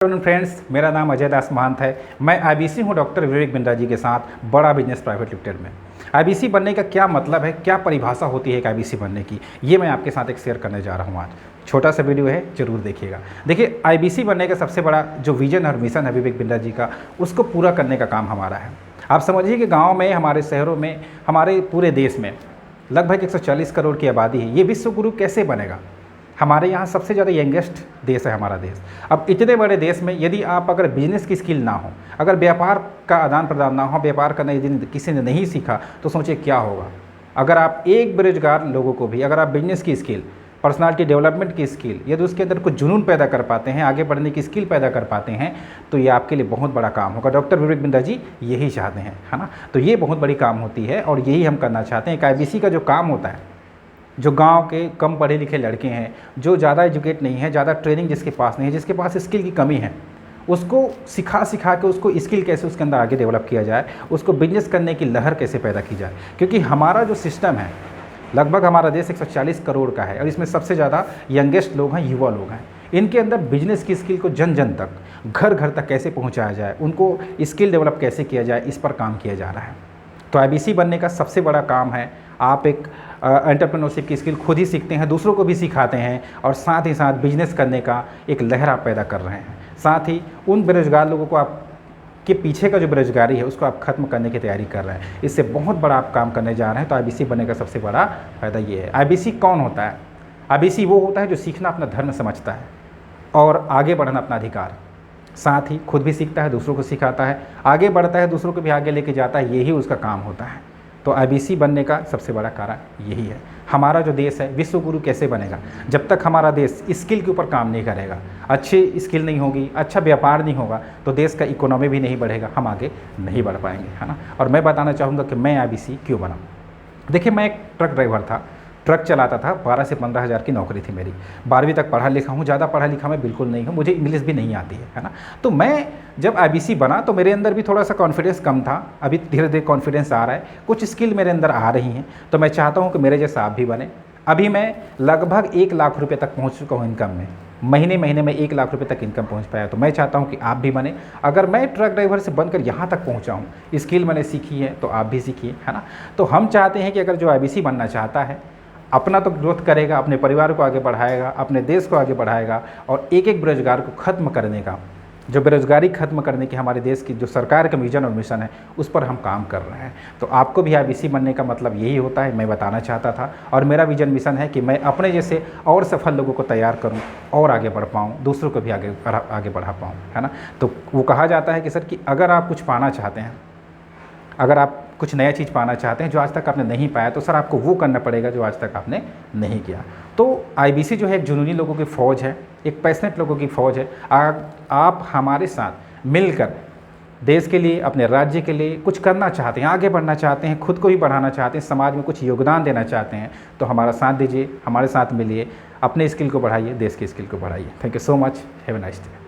Friends, मेरा नाम अजय दास महंत है। मैं आईबीसी हूँ डॉक्टर विवेक बिंद्रा जी के साथ बड़ा बिजनेस प्राइवेट लिमिटेड में। आईबीसी बनने का क्या मतलब है, क्या परिभाषा होती है एक आईबीसी बनने की, ये मैं आपके साथ एक शेयर करने जा रहा हूँ आज। छोटा सा वीडियो है, जरूर देखिएगा। देखिए, आईबीसी बनने का सबसे बड़ा जो विजन और मिशन है विवेक बिंद्रा जी का, उसको पूरा करने का काम हमारा है। आप समझिए कि गाँव में, हमारे शहरों में, हमारे पूरे देश में लगभग 140 करोड़ की आबादी है। ये विश्व गुरु कैसे बनेगा? हमारे यहाँ सबसे ज़्यादा यंगेस्ट देश है हमारा देश। अब इतने बड़े देश में यदि आप अगर बिजनेस की स्किल ना हो, अगर व्यापार का आदान प्रदान ना हो, व्यापार करना यदि किसी ने नहीं सीखा, तो सोचिए क्या होगा। अगर आप एक बेरोजगार लोगों को भी, अगर आप बिजनेस की स्किल, पर्सनालिटी डेवलपमेंट की स्किल, यदि उसके अंदर कुछ जुनून पैदा कर पाते हैं, आगे बढ़ने की स्किल पैदा कर पाते हैं, तो ये आपके लिए बहुत बड़ा काम होगा। डॉक्टर विवेक बिंद्रा जी यही चाहते हैं, है ना। तो ये बहुत बड़ी काम होती है और यही हम करना चाहते हैं। एक आईबीसी का जो काम होता है, जो गांव के कम पढ़े लिखे लड़के हैं, जो ज़्यादा एजुकेट नहीं है, ज़्यादा ट्रेनिंग जिसके पास नहीं है, जिसके पास स्किल की कमी है, उसको सिखा के उसको स्किल कैसे उसके अंदर आगे डेवलप किया जाए, उसको बिजनेस करने की लहर कैसे पैदा की जाए। क्योंकि हमारा जो सिस्टम है, लगभग हमारा देश 140 करोड़ का है और इसमें सबसे ज़्यादा यंगेस्ट लोग हैं, युवा लोग हैं। इनके अंदर बिजनेस की स्किल को जन जन तक, घर घर तक कैसे पहुँचाया जाए, उनको स्किल डेवलप कैसे किया जाए, इस पर काम किया जा रहा है। तो आईबीसी बनने का सबसे बड़ा काम है, आप एक एंटरप्रेन्योरशिप की स्किल खुद ही सीखते हैं, दूसरों को भी सिखाते हैं और साथ ही साथ बिजनेस करने का एक लहर आप पैदा कर रहे हैं। साथ ही उन बेरोजगार लोगों को, आप के पीछे का जो बेरोजगारी है, उसको आप खत्म करने की तैयारी कर रहे हैं। इससे बहुत बड़ा आप काम करने जा रहे हैं। तो आईबीसी बनने का सबसे बड़ा फ़ायदा ये है। आईबीसी कौन होता है? आईबीसी वो होता है जो सीखना अपना धर्म समझता है और आगे बढ़ना अपना अधिकार, साथ ही खुद भी सीखता है, दूसरों को सिखाता है, आगे बढ़ता है, दूसरों को भी आगे लेके जाता है। यही उसका काम होता है। तो आईबीसी बनने का सबसे बड़ा कारण यही है। हमारा जो देश है विश्व गुरु कैसे बनेगा? जब तक हमारा देश स्किल के ऊपर काम नहीं करेगा, अच्छी स्किल नहीं होगी, अच्छा व्यापार नहीं होगा, तो देश का इकोनॉमी भी नहीं बढ़ेगा, हम आगे नहीं बढ़ पाएंगे, है ना। और मैं बताना चाहूँगा कि मैं आईबीसी क्यों बना। देखिए, मैं एक ट्रक ड्राइवर था, ट्रक चलाता था। 12 से 15 हज़ार की नौकरी थी मेरी। 12वीं तक पढ़ा लिखा हूँ, ज़्यादा पढ़ा लिखा मैं बिल्कुल नहीं हूँ, मुझे इंग्लिश भी नहीं आती है ना। तो मैं जब आईबीसी बना तो मेरे अंदर भी थोड़ा सा कॉन्फिडेंस कम था। अभी धीरे धीरे कॉन्फिडेंस आ रहा है, कुछ स्किल मेरे अंदर आ रही हैं। तो मैं चाहता हूँ कि मेरे जैसा आप भी बने। अभी मैं लगभग 1 लाख रुपये तक पहुँच चुका हूँ इनकम में। महीने में 1 लाख रुपये तक इनकम पहुँच पाया। तो मैं चाहता हूँ कि आप भी बने। अगर मैं ट्रक ड्राइवर से बनकर यहाँ तक पहुँचा हूँ, स्किल मैंने सीखी है, तो आप भी सीखिए, है ना। तो हम चाहते हैं कि अगर जो आईबीसी बनना चाहता है, अपना तो ग्रोथ करेगा, अपने परिवार को आगे बढ़ाएगा, अपने देश को आगे बढ़ाएगा और एक एक बेरोजगार को ख़त्म करने का, जो बेरोजगारी ख़त्म करने की हमारे देश की जो सरकार का विजन और मिशन है, उस पर हम काम कर रहे हैं। तो आपको भी आईबीसी बनने का मतलब यही होता है, मैं बताना चाहता था। और मेरा विजन मिशन है कि मैं अपने जैसे और सफल लोगों को तैयार करूं और आगे बढ़ पाऊं, दूसरों को भी आगे बढ़ा पाऊं, है ना। तो वो कहा जाता है कि सर, कि अगर आप कुछ पाना चाहते हैं, अगर आप कुछ नया चीज़ पाना चाहते हैं जो आज तक आपने नहीं पाया, तो सर आपको वो करना पड़ेगा जो आज तक आपने नहीं किया। तो आईबीसी जो है एक जुनूनी लोगों की फ़ौज है, एक पैशनेट लोगों की फ़ौज है। आप हमारे साथ मिलकर देश के लिए, अपने राज्य के लिए कुछ करना चाहते हैं, आगे बढ़ना चाहते हैं, खुद को भी बढ़ाना चाहते हैं, समाज में कुछ योगदान देना चाहते हैं, तो हमारा साथ दीजिए, हमारे साथ मिलिए, अपने स्किल को बढ़ाइए, देश की स्किल को बढ़ाइए। Thank you so much. Have a nice day.